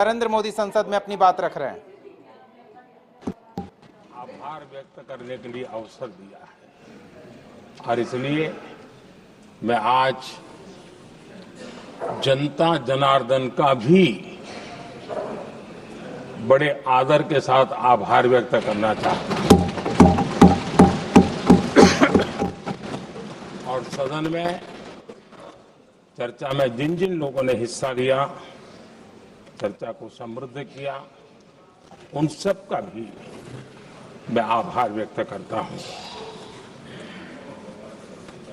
नरेंद्र मोदी संसद में अपनी बात रख रहे हैं। आभार व्यक्त करने के लिए अवसर दिया है और इसलिए मैं आज जनता जनार्दन का भी बड़े आदर के साथ आभार व्यक्त करना चाहता हूं और सदन में चर्चा में जिन जिन लोगों ने हिस्सा लिया, चर्चा को समृद्ध किया, उन सब का भी मैं आभार व्यक्त करता हूं।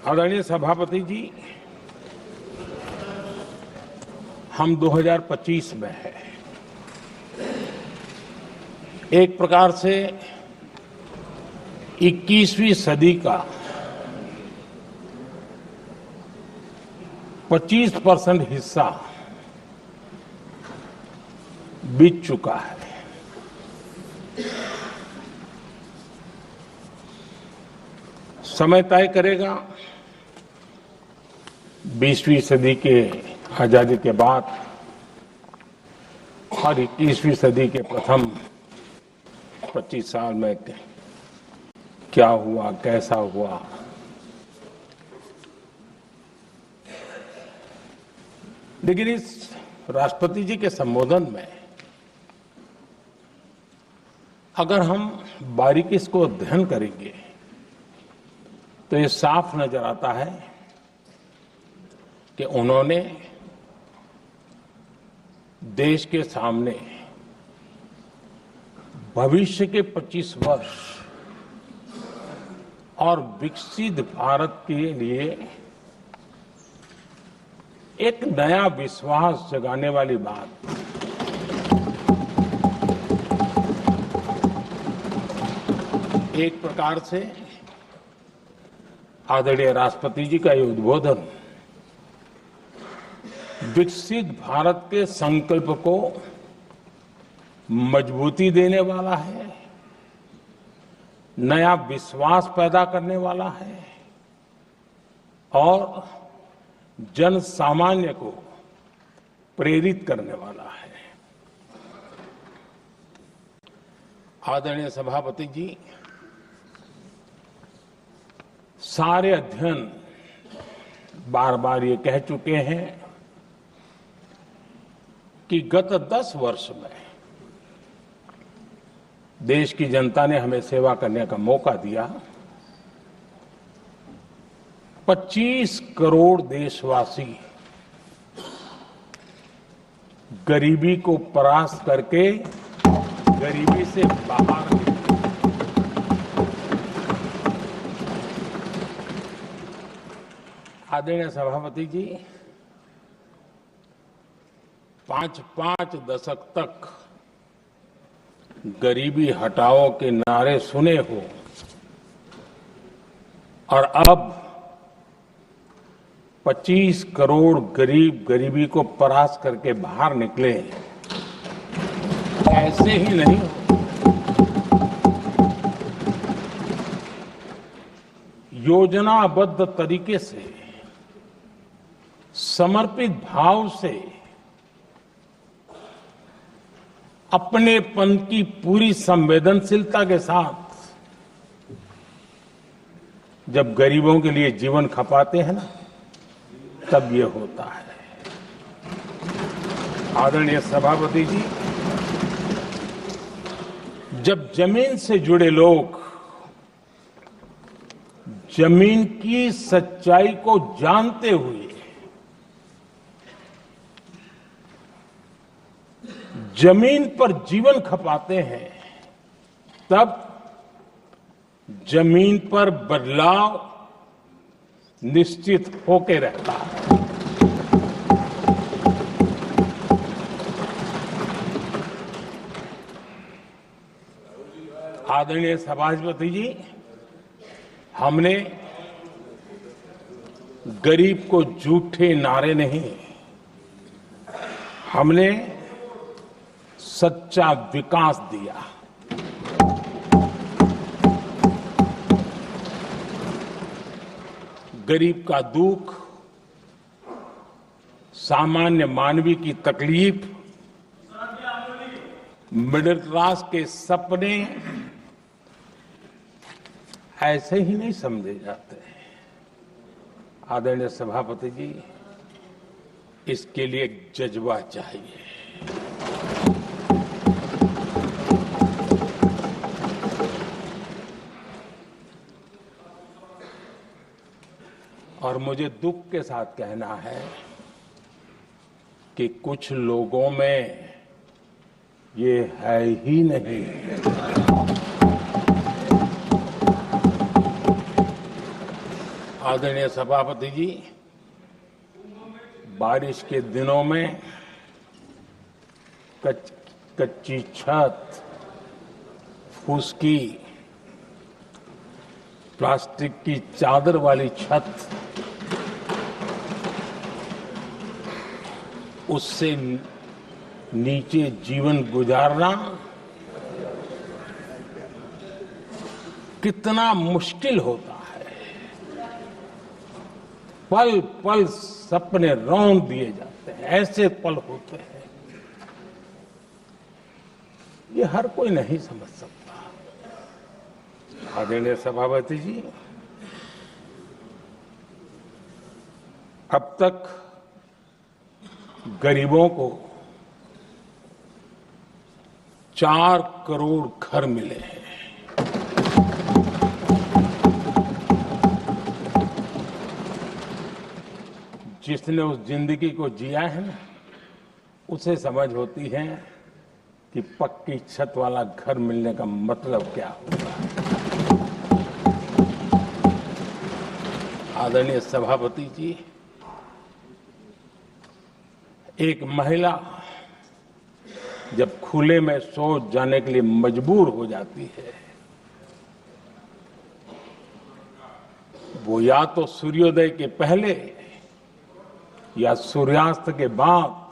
आदरणीय सभापति जी, हम 2025 में हैं। एक प्रकार से 21वीं सदी का 25% हिस्सा बीत चुका है। समय तय करेगा 20वीं सदी के आजादी के बाद और 21वीं सदी के प्रथम 25 साल में क्या हुआ, कैसा हुआ। लेकिन इस राष्ट्रपति जी के संबोधन में अगर हम बारीकी इसको अध्ययन करेंगे तो ये साफ नजर आता है कि उन्होंने देश के सामने भविष्य के 25 वर्ष और विकसित भारत के लिए एक नया विश्वास जगाने वाली बात, एक प्रकार से आदरणीय राष्ट्रपति जी का ये उद्बोधन विकसित भारत के संकल्प को मजबूती देने वाला है, नया विश्वास पैदा करने वाला है और जन सामान्य को प्रेरित करने वाला है। आदरणीय सभापति जी, सारे अध्ययन बार बार ये कह चुके हैं कि गत 10 वर्ष में देश की जनता ने हमें सेवा करने का मौका दिया। 25 करोड़ देशवासी गरीबी को परास्त करके गरीबी से बाहर निकले। आदरणीय सभापति जी, 5 दशक तक गरीबी हटाओ के नारे सुने हो और अब 25 करोड़ गरीब गरीबी को परास्त करके बाहर निकले, ऐसे ही नहीं हो। योजनाबद्ध तरीके से, समर्पित भाव से, अपनेपन की पूरी संवेदनशीलता के साथ जब गरीबों के लिए जीवन खपाते हैं ना, तब ये होता है। आदरणीय सभापति जी, जब जमीन से जुड़े लोग जमीन की सच्चाई को जानते हुए जमीन पर जीवन खपाते हैं, तब जमीन पर बदलाव निश्चित होके रहता है। आदरणीय सभापति जी, हमने गरीब को झूठे नारे नहीं, हमने सच्चा विकास दिया। गरीब का दुख, सामान्य मानवी की तकलीफ मिडिल क्लास के सपने ऐसे ही नहीं समझे जाते। आदरणीय सभापति जी, इसके लिए एक जज्बा चाहिए। और मुझे दुख के साथ कहना है कि कुछ लोगों में ये है ही नहीं। आदरणीय सभापति जी, बारिश के दिनों में कच्ची छत, फुसकी, प्लास्टिक की चादर वाली छत, उससे नीचे जीवन गुजारना कितना मुश्किल होता है। पल पल सपने रौंद दिए जाते हैं, ऐसे पल होते हैं, ये हर कोई नहीं समझ सकता। आदरणीय सभापति जी, अब तक गरीबों को 4 करोड़ घर मिले हैं। जिसने उस जिंदगी को जिया है ना, उसे समझ होती है कि पक्की छत वाला घर मिलने का मतलब क्या होता है। आदरणीय सभापति जी, एक महिला जब खुले में शौच जाने के लिए मजबूर हो जाती है, वो या तो सूर्योदय के पहले या सूर्यास्त के बाद,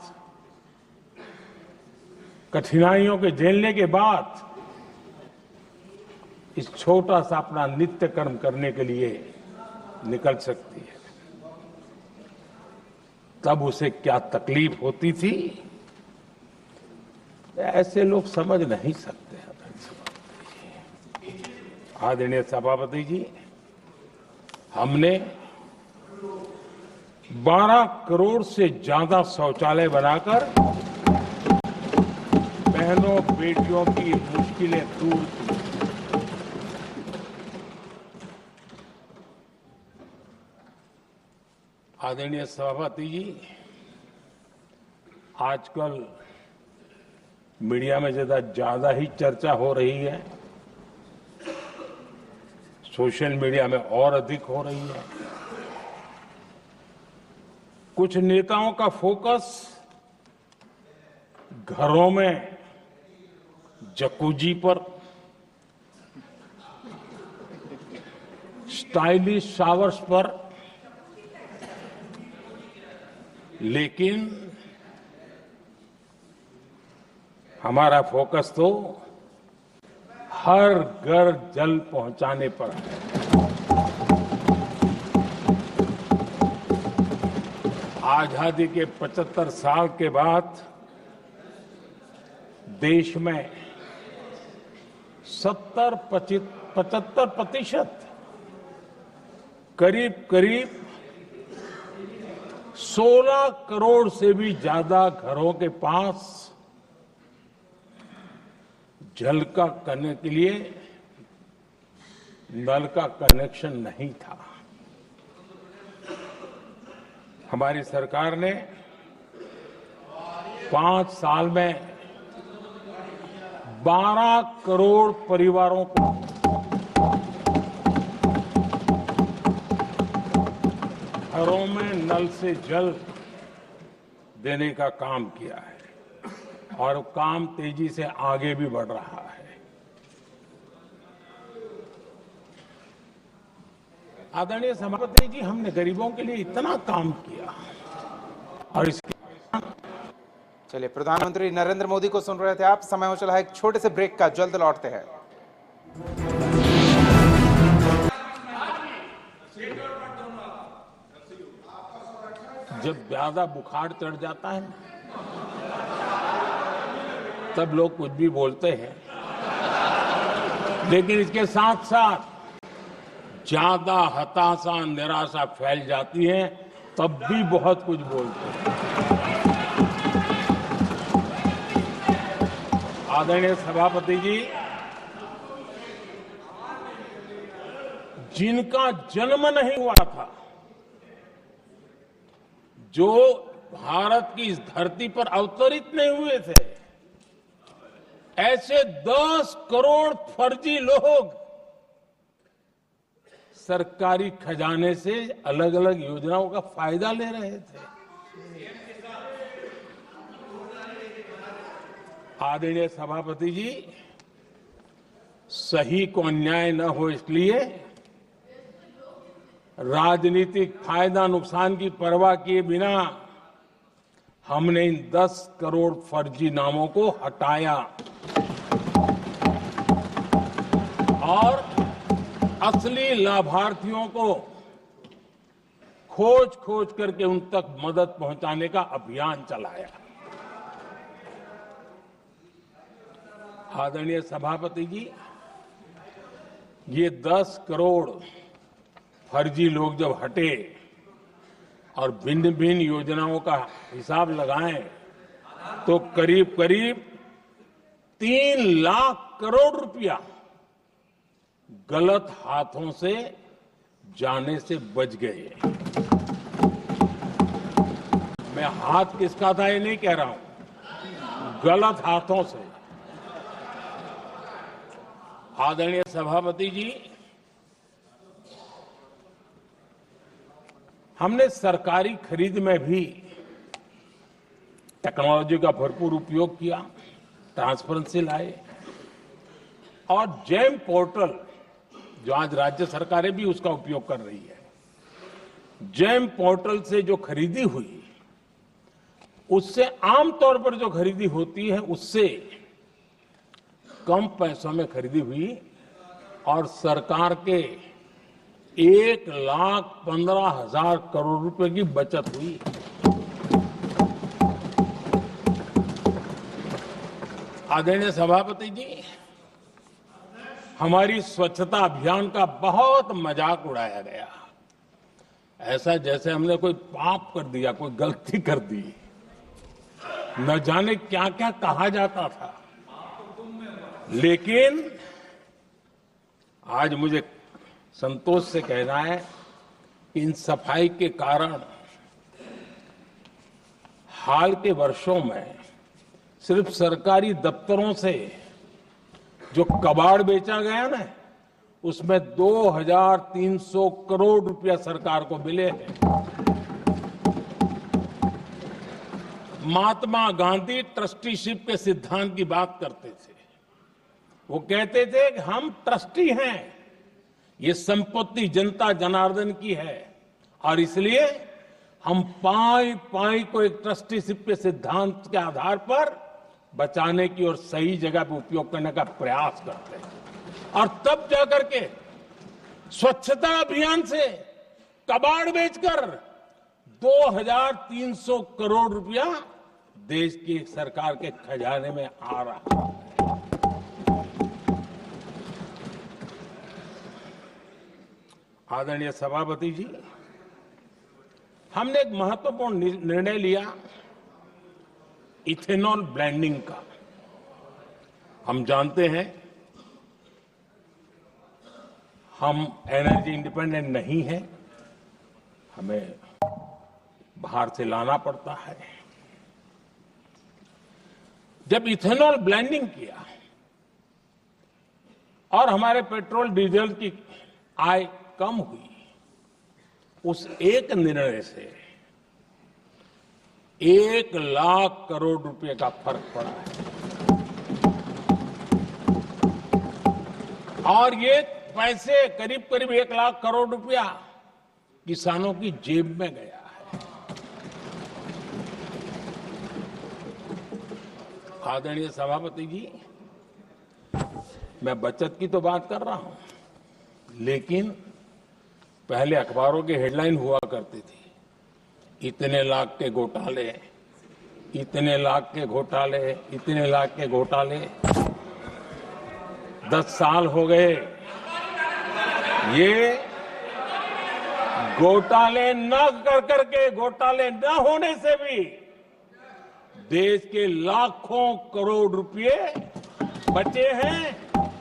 कठिनाइयों के झेलने के बाद इस छोटा सा अपना नित्य कर्म करने के लिए निकल सकती है। तब उसे क्या तकलीफ होती थी, ऐसे लोग समझ नहीं सकते। आदरणीय सभापति जी, हमने 12 करोड़ से ज्यादा शौचालय बनाकर बहनों बेटियों की मुश्किलें दूर की। आदरणीय सभापति जी, आजकल मीडिया में ज्यादा ही चर्चा हो रही है, सोशल मीडिया में और अधिक हो रही है। कुछ नेताओं का फोकस घरों में जकूजी पर, स्टाइलिश शावर्स पर, लेकिन हमारा फोकस तो हर घर जल पहुंचाने पर है। आजादी के 75 साल के बाद देश में 75% करीब 16 करोड़ से भी ज्यादा घरों के पास जल का करने के लिए नल का कनेक्शन नहीं था। हमारी सरकार ने 5 साल में 12 करोड़ परिवारों को घरों में नल से जल देने का काम किया है और काम तेजी से आगे भी बढ़ रहा है। आदरणीय सभापति जी, हमने गरीबों के लिए इतना काम किया और इसके चलिए, प्रधानमंत्री नरेंद्र मोदी को सुन रहे थे आप। समय हो चला है एक छोटे से ब्रेक का, जल्द लौटते हैं। जब ज्यादा बुखार चढ़ जाता है तब लोग कुछ भी बोलते हैं, लेकिन इसके साथ साथ ज्यादा हताशा निराशा फैल जाती है, तब भी बहुत कुछ बोलते हैं। आदरणीय सभापति जी, जिनका जन्म नहीं हुआ था, जो भारत की इस धरती पर अवतरित नहीं हुए थे, ऐसे 10 करोड़ फर्जी लोग सरकारी खजाने से अलग अलग योजनाओं का फायदा ले रहे थे। आदरणीय सभापति जी, सही को अन्याय न हो इसलिए राजनीतिक फायदा नुकसान की परवाह किए बिना हमने इन 10 करोड़ फर्जी नामों को हटाया और असली लाभार्थियों को खोज खोज करके उन तक मदद पहुंचाने का अभियान चलाया। आदरणीय सभापति जी, ये 10 करोड़ फर्जी लोग जब हटे और भिन्न भिन्न योजनाओं का हिसाब लगाएं तो करीब करीब 3 लाख करोड़ रुपया गलत हाथों से जाने से बच गए। मैं हाथ किसका था ये नहीं कह रहा हूं, गलत हाथों से। आदरणीय सभापति जी, हमने सरकारी खरीद में भी टेक्नोलॉजी का भरपूर उपयोग किया, ट्रांसपेरेंसी लाए और जेम पोर्टल, जो आज राज्य सरकारें भी उसका उपयोग कर रही है, जेम पोर्टल से जो खरीदी हुई उससे आमतौर पर जो खरीदी होती है उससे कम पैसों में खरीदी हुई और सरकार के 1,15,000 करोड़ रुपए की बचत हुई। आदरणीय सभापति जी, हमारी स्वच्छता अभियान का बहुत मजाक उड़ाया गया, ऐसा जैसे हमने कोई पाप कर दिया, कोई गलती कर दी, न जाने क्या क्या कहा जाता था। लेकिन आज मुझे संतोष से कहना है कि इन सफाई के कारण हाल के वर्षों में सिर्फ सरकारी दफ्तरों से जो कबाड़ बेचा गया ना, उसमें 2,300 करोड़ रुपया सरकार को मिले हैं। महात्मा गांधी ट्रस्टीशिप के सिद्धांत की बात करते थे। वो कहते थे कि हम ट्रस्टी हैं, ये संपत्ति जनता जनार्दन की है और इसलिए हम पाई पाई को एक ट्रस्टीशिप के सिद्धांत के आधार पर बचाने की और सही जगह पर उपयोग करने का प्रयास करते हैं। और तब जाकर के स्वच्छता अभियान से कबाड़ बेचकर 2,300 करोड़ रुपया देश की सरकार के खजाने में आ रहा है। आदरणीय सभापति जी, हमने एक महत्वपूर्ण निर्णय लिया इथेनॉल ब्लेंडिंग का। हम जानते हैं हम एनर्जी इंडिपेंडेंट नहीं है, हमें बाहर से लाना पड़ता है। जब इथेनॉल ब्लेंडिंग किया और हमारे पेट्रोल डीजल की आय कम हुई, उस एक निर्णय से 1 लाख करोड़ रुपए का फर्क पड़ा है। और ये पैसे करीब करीब 1 लाख करोड़ रुपया किसानों की जेब में गया है। आदरणीय सभापति जी, मैं बचत की तो बात कर रहा हूं, लेकिन पहले अखबारों की हेडलाइन हुआ करती थी, इतने लाख के घोटाले, इतने लाख के घोटाले, इतने लाख के घोटाले, 10 साल हो गए। ये घोटाले न कर करके, घोटाले न होने से भी देश के लाखों करोड़ रुपए बचे हैं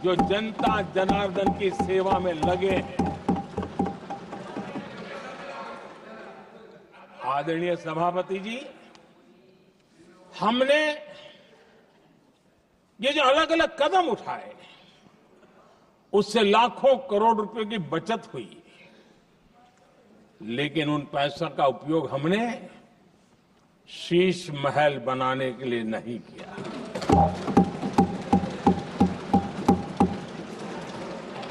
जो जनता जनार्दन की सेवा में लगे हैं। आदरणीय सभापति जी, हमने ये जो अलग अलग कदम उठाए उससे लाखों करोड़ रुपए की बचत हुई, लेकिन उन पैसों का उपयोग हमने शीश महल बनाने के लिए नहीं किया।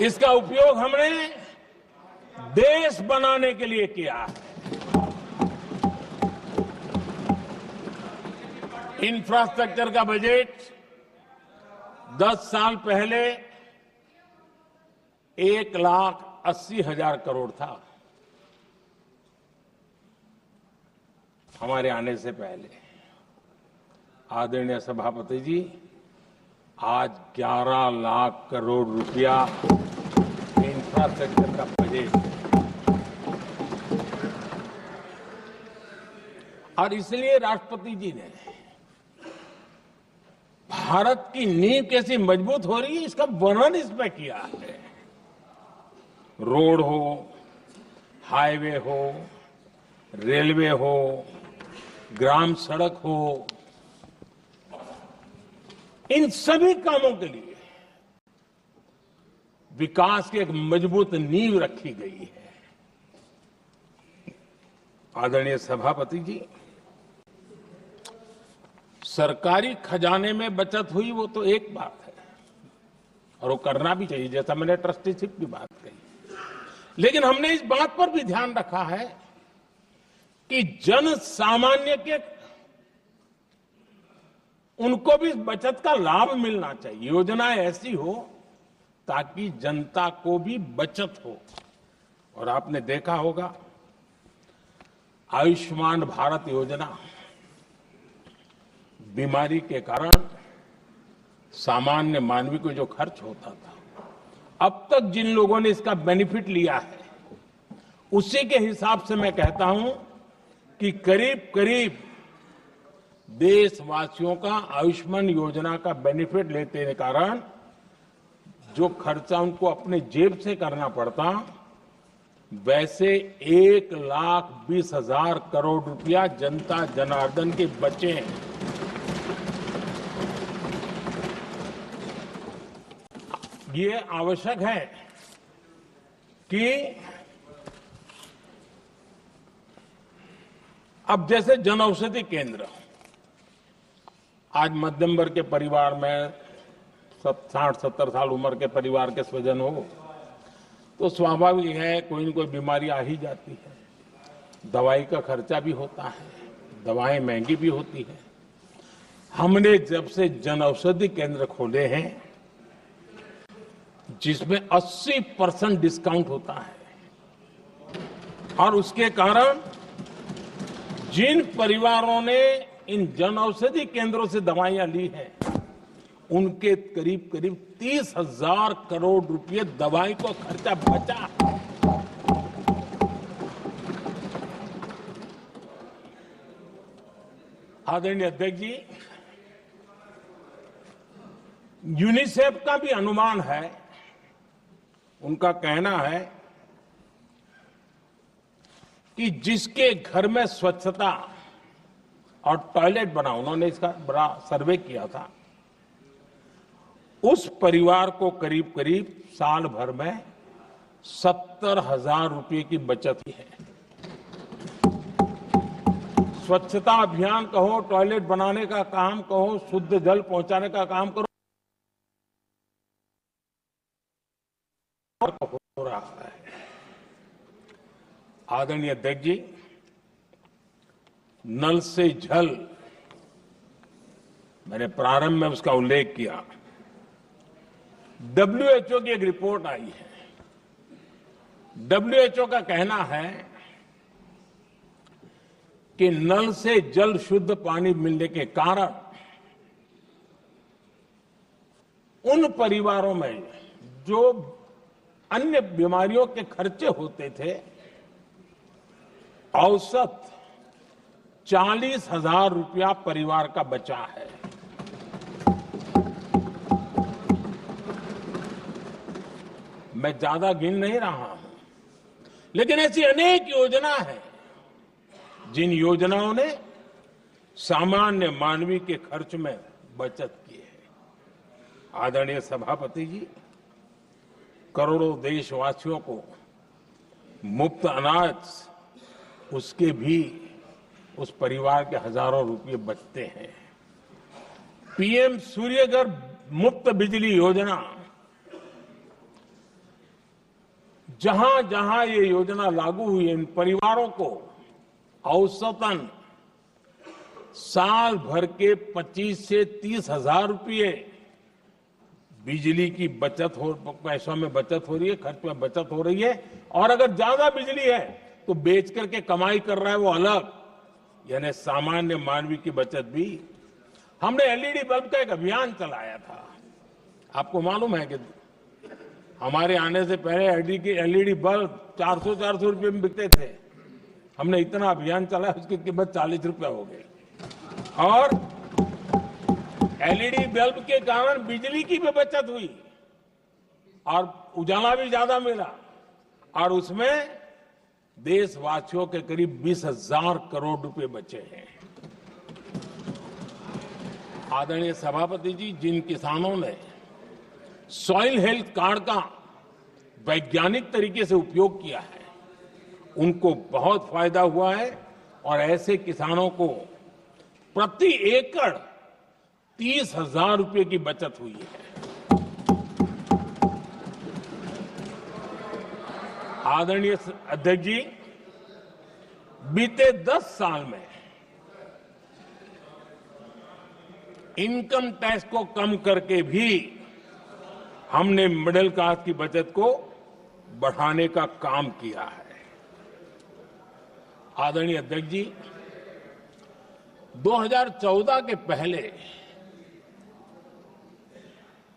इसका उपयोग हमने देश बनाने के लिए किया है। इंफ्रास्ट्रक्चर का बजट 10 साल पहले 1,80,000 करोड़ था, हमारे आने से पहले। आदरणीय सभापति जी, आज 11 लाख करोड़ रुपया इंफ्रास्ट्रक्चर का बजट, और इसलिए राष्ट्रपति जी ने भारत की नींव कैसी मजबूत हो रही है इसका वर्णन इसमें किया है। रोड हो, हाईवे हो, रेलवे हो, ग्राम सड़क हो, इन सभी कामों के लिए विकास की एक मजबूत नींव रखी गई है। आदरणीय सभापति जी, सरकारी खजाने में बचत हुई वो तो एक बात है और वो करना भी चाहिए, जैसा मैंने ट्रस्टीशिप की बात कही, लेकिन हमने इस बात पर भी ध्यान रखा है कि जन सामान्य के उनको भी बचत का लाभ मिलना चाहिए। योजनाएं ऐसी हो ताकि जनता को भी बचत हो। और आपने देखा होगा आयुष्मान भारत योजना, बीमारी के कारण सामान्य मानवी को जो खर्च होता था, अब तक जिन लोगों ने इसका बेनिफिट लिया है उसी के हिसाब से मैं कहता हूं कि करीब करीब देशवासियों का आयुष्मान योजना का बेनिफिट लेने के कारण जो खर्चा उनको अपने जेब से करना पड़ता, वैसे 1,20,000 करोड़ रुपया जनता जनार्दन के बचे हैं। ये आवश्यक है कि अब जैसे जन औषधि केंद्र, आज मध्यम वर्ग के परिवार में 60-70 साल उम्र के परिवार के स्वजन हो तो स्वाभाविक है कोई न कोई बीमारी आ ही जाती है, दवाई का खर्चा भी होता है, दवाएं महंगी भी होती है। हमने जब से जन औषधि केंद्र खोले हैं जिसमें 80% डिस्काउंट होता है, और उसके कारण जिन परिवारों ने इन जन औषधि केंद्रों से दवाइयां ली हैं उनके करीब करीब 30,000 करोड़ रुपए दवाई को खर्चा बचा। आदरणीय अध्यक्ष जी, यूनिसेफ का भी अनुमान है, उनका कहना है कि जिसके घर में स्वच्छता और टॉयलेट बना, उन्होंने इसका बड़ा सर्वे किया था, उस परिवार को करीब करीब साल भर में 70,000 रुपए की बचत है। स्वच्छता अभियान कहो, टॉयलेट बनाने का काम कहो, शुद्ध जल पहुंचाने का काम करो, हो रहा है। आदरणीय अध्यक्ष जी, नल से जल, मैंने प्रारंभ में उसका उल्लेख किया। WHO की एक रिपोर्ट आई है। WHO का कहना है कि नल से जल शुद्ध पानी मिलने के कारण उन परिवारों में जो अन्य बीमारियों के खर्चे होते थे, औसत 40,000 रुपया परिवार का बचा है। मैं ज्यादा गिन नहीं रहा हूं, लेकिन ऐसी अनेक योजना है जिन योजनाओं ने सामान्य मानवीय के खर्च में बचत की है। आदरणीय सभापति जी, करोड़ों देशवासियों को मुफ्त अनाज, उसके भी उस परिवार के हजारों रुपये बचते हैं। पीएम सूर्यघर मुफ्त बिजली योजना, जहां जहां ये योजना लागू हुई, इन परिवारों को औसतन साल भर के 25 से 30 हजार रुपये बिजली की बचत हो, पैसों में बचत हो रही है, खर्च में बचत हो रही है। और अगर ज्यादा बिजली है तो बेच करके कमाई कर रहा है वो अलग, यानी सामान्य मानवीय की बचत भी। हमने एलईडी बल्ब का एक अभियान चलाया था। आपको मालूम है कि हमारे आने से पहले एलईडी बल्ब 400 रुपये में बिकते थे। हमने इतना अभियान चलाया, उसकी कीमत 40 रुपया हो गई। और एलईडी बल्ब के कारण बिजली की भी बचत हुई और उजाला भी ज्यादा मिला, और उसमें देशवासियों के करीब 20,000 करोड़ रुपए बचे हैं। आदरणीय सभापति जी, जिन किसानों ने सॉइल हेल्थ कार्ड का वैज्ञानिक तरीके से उपयोग किया है, उनको बहुत फायदा हुआ है। और ऐसे किसानों को प्रति एकड़ 30,000 रुपये की बचत हुई है। आदरणीय अध्यक्ष जी, बीते 10 साल में इनकम टैक्स को कम करके भी हमने मिडिल क्लास की बचत को बढ़ाने का काम किया है। आदरणीय अध्यक्ष जी, 2014 के पहले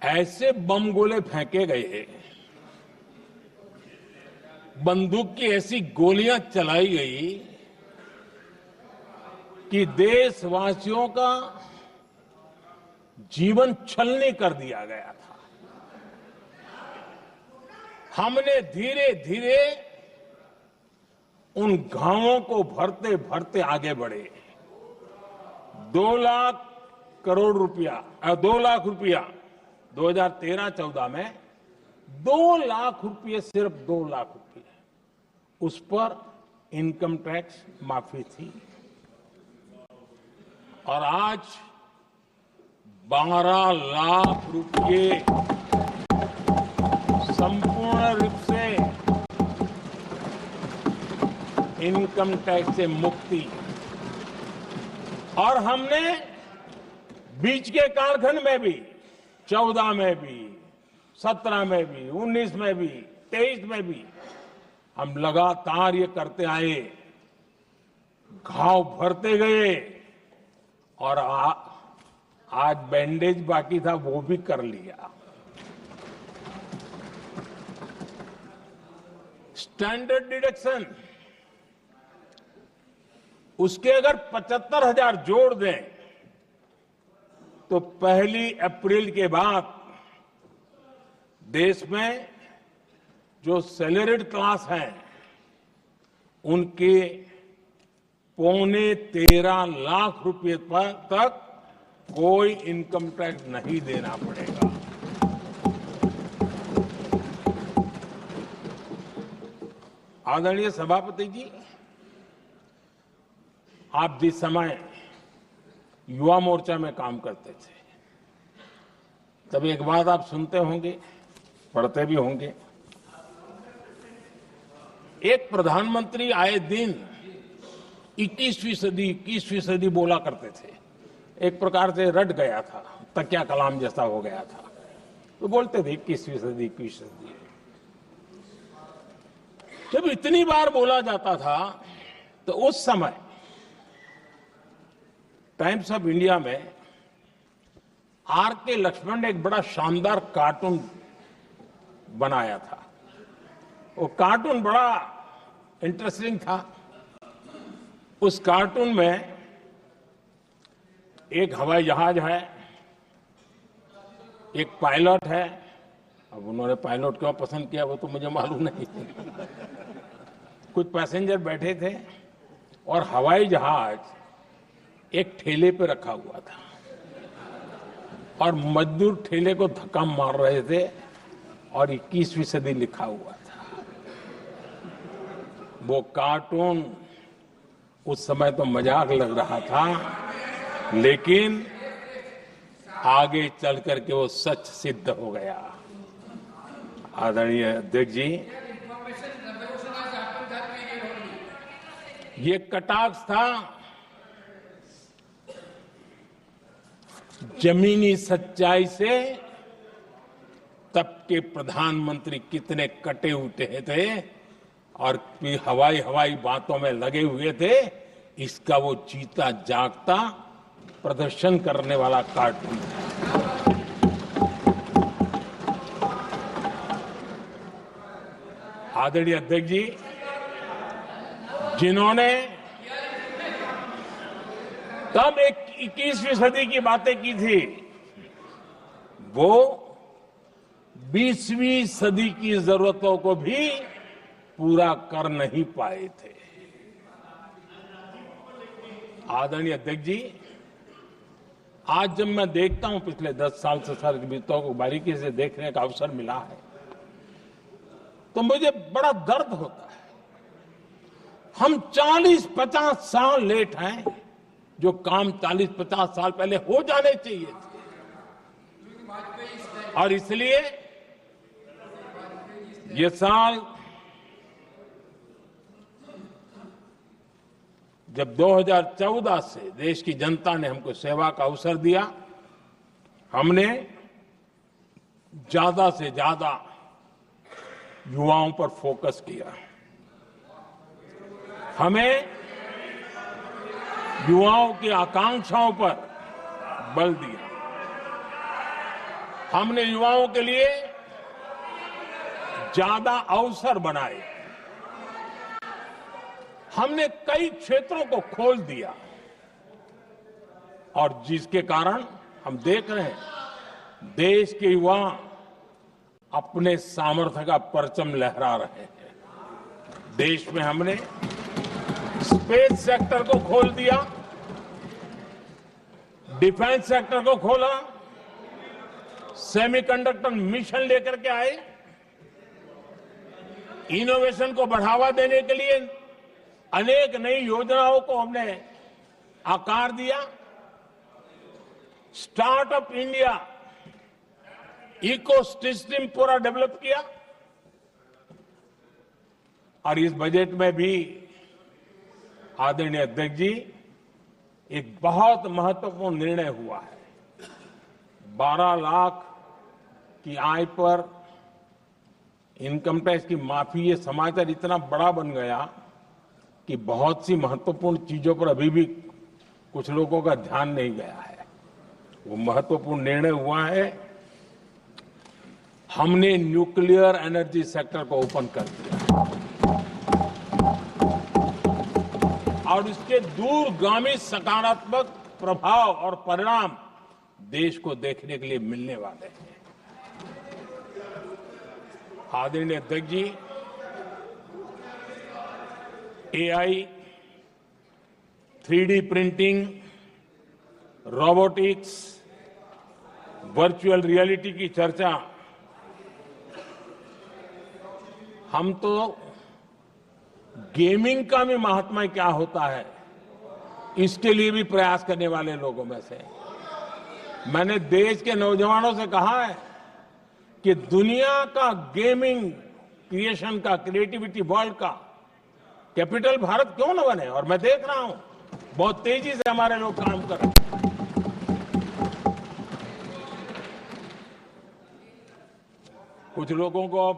ऐसे बम गोले फेंके गए, बंदूक की ऐसी गोलियां चलाई गई कि देशवासियों का जीवन छलनी कर दिया गया था। हमने धीरे धीरे उन घावों को भरते भरते आगे बढ़े। 2 लाख करोड़ रुपया, 2 लाख रुपया 2013-14 में 2 लाख रुपये, सिर्फ 2 लाख रुपये, उस पर इनकम टैक्स माफी थी। और आज 12 लाख रुपये संपूर्ण रूप से इनकम टैक्स से मुक्ति। और हमने बीच के कालखंड में भी, 14 में भी, 17 में भी, 19 में भी, 23 में भी हम लगातार ये करते आए, घाव भरते गए। और आज बैंडेज बाकी था, वो भी कर लिया। स्टैंडर्ड डिडक्शन, उसके अगर 75,000 जोड़ दें तो 1 अप्रैल के बाद देश में जो सैलरीड क्लास है उनके 13.25 लाख रुपए पर तक कोई इनकम टैक्स नहीं देना पड़ेगा। आदरणीय सभापति जी, आप जिस समय युवा मोर्चा में काम करते थे, तब एक बात आप सुनते होंगे, पढ़ते भी होंगे। एक प्रधानमंत्री आए दिन 21वीं सदी बोला करते थे। एक प्रकार से रट गया था, तकिया कलाम जैसा हो गया था, तो बोलते थे 21वीं सदी। जब इतनी बार बोला जाता था तो उस समय टाइम्स ऑफ इंडिया में आर के लक्ष्मण ने एक बड़ा शानदार कार्टून बनाया था। वो कार्टून बड़ा इंटरेस्टिंग था। उस कार्टून में एक हवाई जहाज है, एक पायलट है। अब उन्होंने पायलट क्यों पसंद किया वो तो मुझे मालूम नहीं। कुछ पैसेंजर बैठे थे और हवाई जहाज एक ठेले पे रखा हुआ था और मजदूर ठेले को धक्का मार रहे थे और 21वीं सदी लिखा हुआ था। वो कार्टून उस समय तो मजाक लग रहा था, लेकिन आगे चल करके वो सच सिद्ध हो गया। आदरणीय अध्यक्ष जी, ये कटाक्ष था जमीनी सच्चाई से। तब के प्रधानमंत्री कितने कटे उठे थे और हवाई बातों में लगे हुए थे, इसका वो जीता जागता प्रदर्शन करने वाला कार्टून है। आदरणीय अध्यक्ष जी, जिन्होंने तब 21वीं सदी की बातें की थी, वो 20वीं सदी की जरूरतों को भी पूरा कर नहीं पाए थे। आदरणीय अध्यक्ष जी, आज जब मैं देखता हूं, पिछले 10 साल से सारी विषयों को बारीकी से देखने का अवसर मिला है, तो मुझे बड़ा दर्द होता है। हम 40-50 साल लेट हैं, जो काम 40-50 साल पहले हो जाने चाहिए थे। और इसलिए ये साल जब 2014 से देश की जनता ने हमको सेवा का अवसर दिया, हमने ज्यादा से ज्यादा युवाओं पर फोकस किया। हमें युवाओं की आकांक्षाओं पर बल दिया। हमने युवाओं के लिए ज्यादा अवसर बनाए। हमने कई क्षेत्रों को खोल दिया और जिसके कारण हम देख रहे हैं देश के युवा अपने सामर्थ्य का परचम लहरा रहे हैं। देश में हमने स्पेस सेक्टर को खोल दिया, डिफेंस सेक्टर को खोला, सेमीकंडक्टर मिशन लेकर के आए, इनोवेशन को बढ़ावा देने के लिए अनेक नई योजनाओं को हमने आकार दिया। स्टार्टअप इंडिया इकोसिस्टम पूरा डेवलप किया। और इस बजट में भी आदरणीय अध्यक्ष जी, एक बहुत महत्वपूर्ण निर्णय हुआ है। 12 लाख की आय पर इनकम टैक्स की माफी। ये समाचार इतना बड़ा बन गया कि बहुत सी महत्वपूर्ण चीजों पर अभी भी कुछ लोगों का ध्यान नहीं गया है। वो महत्वपूर्ण निर्णय हुआ है। हमने न्यूक्लियर एनर्जी सेक्टर को ओपन कर दिया और इसके दूरगामी सकारात्मक प्रभाव और परिणाम देश को देखने के लिए मिलने वाले हैं। आदरणीय अध्यक्ष जी, AI, 3D printing, robotics, virtual reality की चर्चा हम तो गेमिंग का भी महात्मा क्या होता है इसके लिए भी प्रयास करने वाले लोगों में से। मैंने देश के नौजवानों से कहा है कि दुनिया का गेमिंग क्रिएशन का, क्रिएटिविटी वर्ल्ड का कैपिटल भारत क्यों न बने। और मैं देख रहा हूं बहुत तेजी से हमारे लोग काम कर रहे हैं। कुछ लोगों को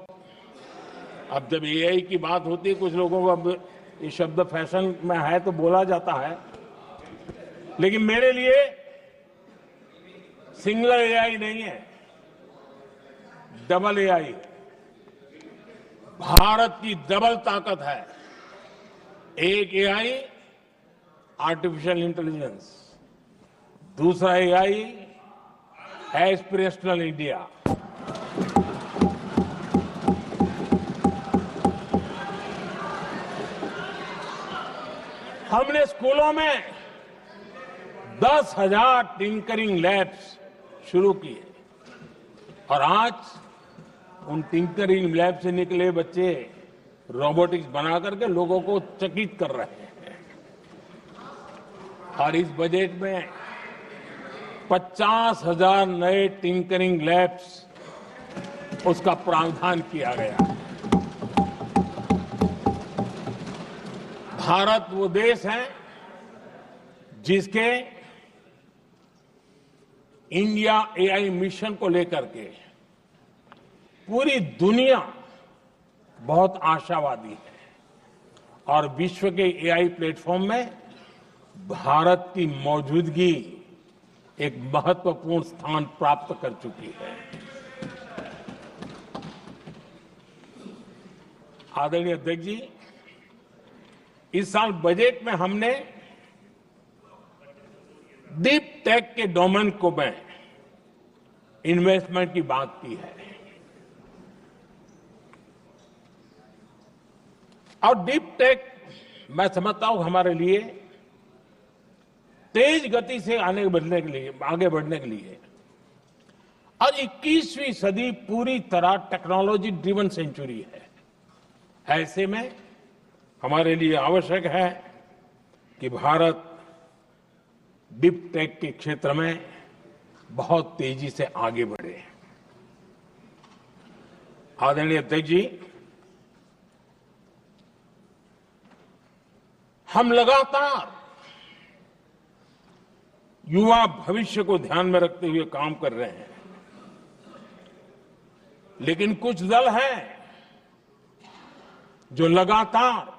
अब जब एआई की बात होती है, कुछ लोगों को अब ये शब्द फैशन में है तो बोला जाता है लेकिन मेरे लिए सिंगल एआई नहीं है, डबल एआई। भारत की डबल ताकत है। एक एआई आर्टिफिशियल इंटेलिजेंस, दूसरा एआई एस्पिरेशनल इंडिया। हमने स्कूलों में 10,000 टिंकरिंग लैब्स शुरू किए और आज उन टिंकरिंग लैब से निकले बच्चे रोबोटिक्स बना करके लोगों को चकित कर रहे हैं। और इस बजट में 50,000 नए टिंकरिंग लैब्स उसका प्रावधान किया गया। भारत वो देश है जिसके इंडिया एआई मिशन को लेकर के पूरी दुनिया बहुत आशावादी है और विश्व के एआई प्लेटफॉर्म में भारत की मौजूदगी एक महत्वपूर्ण स्थान प्राप्त कर चुकी है। आदरणीय अध्यक्ष जी, इस साल बजट में हमने डीप टेक के डोमेन को में इन्वेस्टमेंट की बात की है और डीप टेक मैं समझता हूं हमारे लिए तेज गति से आगे बढ़ने के लिए और 21वीं सदी पूरी तरह टेक्नोलॉजी ड्रिवन सेंचुरी है। ऐसे में हमारे लिए आवश्यक है कि भारत डीप टेक के क्षेत्र में बहुत तेजी से आगे बढ़े। आदरणीय अध्यक्ष जी, हम लगातार युवा भविष्य को ध्यान में रखते हुए काम कर रहे हैं, लेकिन कुछ दल हैं जो लगातार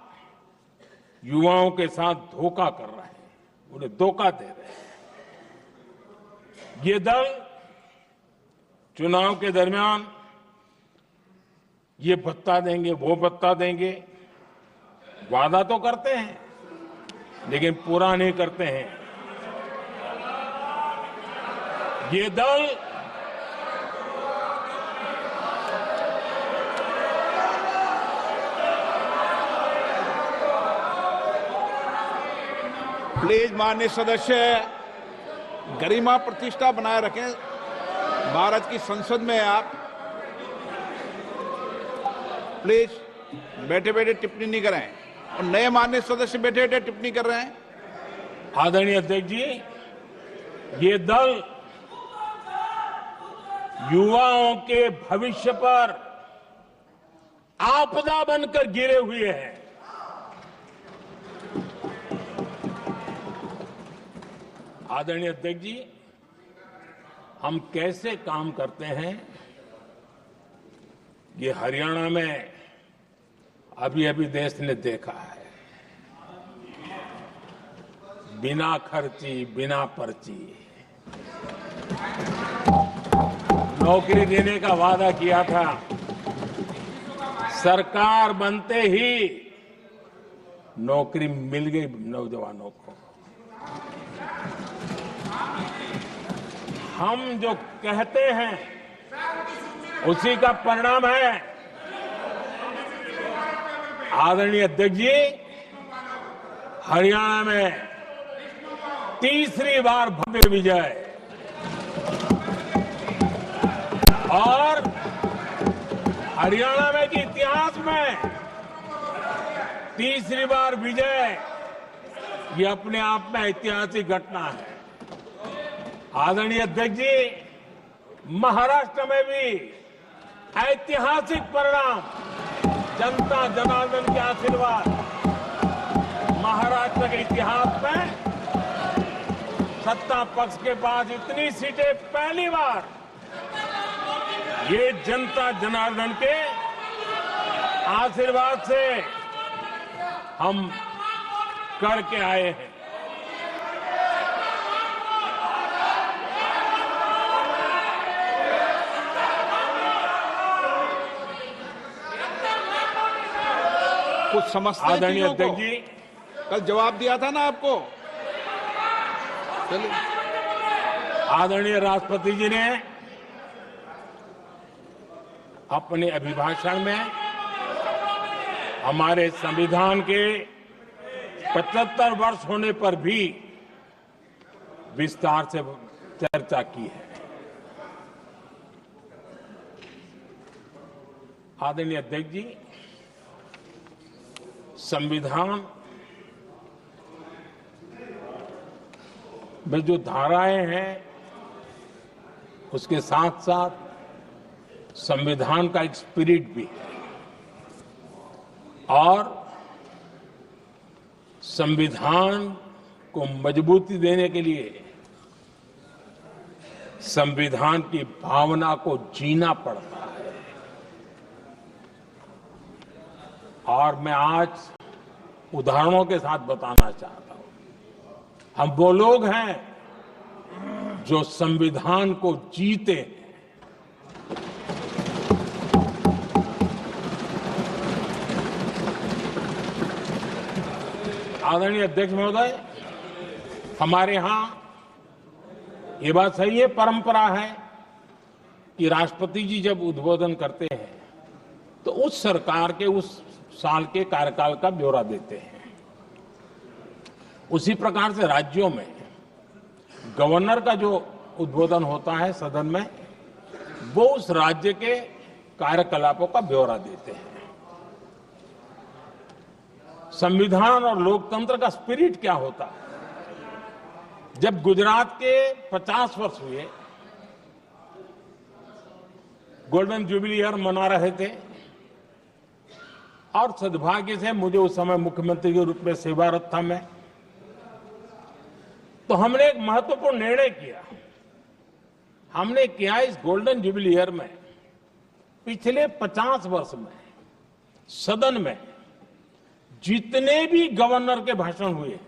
युवाओं के साथ धोखा कर रहे हैं, उन्हें धोखा दे रहे हैं। ये दल चुनाव के दरमियान ये भत्ता देंगे, वो भत्ता देंगे, वादा तो करते हैं लेकिन पूरा नहीं करते हैं। ये दल प्लीज माननीय सदस्य गरिमा प्रतिष्ठा बनाए रखें। भारत की संसद में आप प्लीज बैठे बैठे टिप्पणी नहीं करें और नए माननीय सदस्य बैठे बैठे टिप्पणी कर रहे हैं। आदरणीय अध्यक्ष जी, ये दल युवाओं के भविष्य पर आपदा बनकर गिरे हुए हैं। आदरणीय अध्यक्ष जी, हम कैसे काम करते हैं ये हरियाणा में अभी अभी देश ने देखा है। बिना खर्ची, बिना पर्ची नौकरी देने का वादा किया था, सरकार बनते ही नौकरी मिल गई नौजवानों को। हम जो कहते हैं उसी का परिणाम है। आदरणीय अध्यक्ष जी, हरियाणा में तीसरी बार भव्य विजय और हरियाणा में के इतिहास में तीसरी बार विजय, ये अपने आप में ऐतिहासिक घटना है। आदरणीय अध्यक्ष जी, महाराष्ट्र में भी ऐतिहासिक परिणाम, जनता जनार्दन के आशीर्वाद। महाराष्ट्र के इतिहास में सत्ता पक्ष के पास इतनी सीटें पहली बार, ये जनता जनार्दन के आशीर्वाद से हम करके आए हैं। कुछ समझते हैं आदरणीय चीजों अध्यक्ष को? जी, कल जवाब दिया था ना आपको। चलिए। आदरणीय राष्ट्रपति जी ने अपने अभिभाषण में हमारे संविधान के 75 वर्ष होने पर भी विस्तार से चर्चा की है। आदरणीय अध्यक्ष जी, संविधान में जो धाराएं हैं उसके साथ साथ संविधान का एक स्पिरिट भी है और संविधान को मजबूती देने के लिए संविधान की भावना को जीना पड़ता है। और मैं आज उदाहरणों के साथ बताना चाहता हूं। हम वो लोग हैं जो संविधान को जीते हैं। आदरणीय अध्यक्ष महोदय, हमारे यहां ये बात सही है, परंपरा है कि राष्ट्रपति जी जब उद्बोधन करते हैं तो उस सरकार के उस साल के कार्यकाल का ब्यौरा देते हैं। उसी प्रकार से राज्यों में गवर्नर का जो उद्बोधन होता है सदन में, वो उस राज्य के कार्यकलापों का ब्यौरा देते हैं। संविधान और लोकतंत्र का स्पिरिट क्या होता है? जब गुजरात के 50 वर्ष हुए, गोल्डन जुबली ईयर मना रहे थे और सद्भाग्य से मुझे उस समय मुख्यमंत्री के रूप में सेवारत था मैं, तो हमने एक महत्वपूर्ण निर्णय किया। हमने किया इस गोल्डन जुबली ईयर में पिछले 50 वर्ष में सदन में जितने भी गवर्नर के भाषण हुए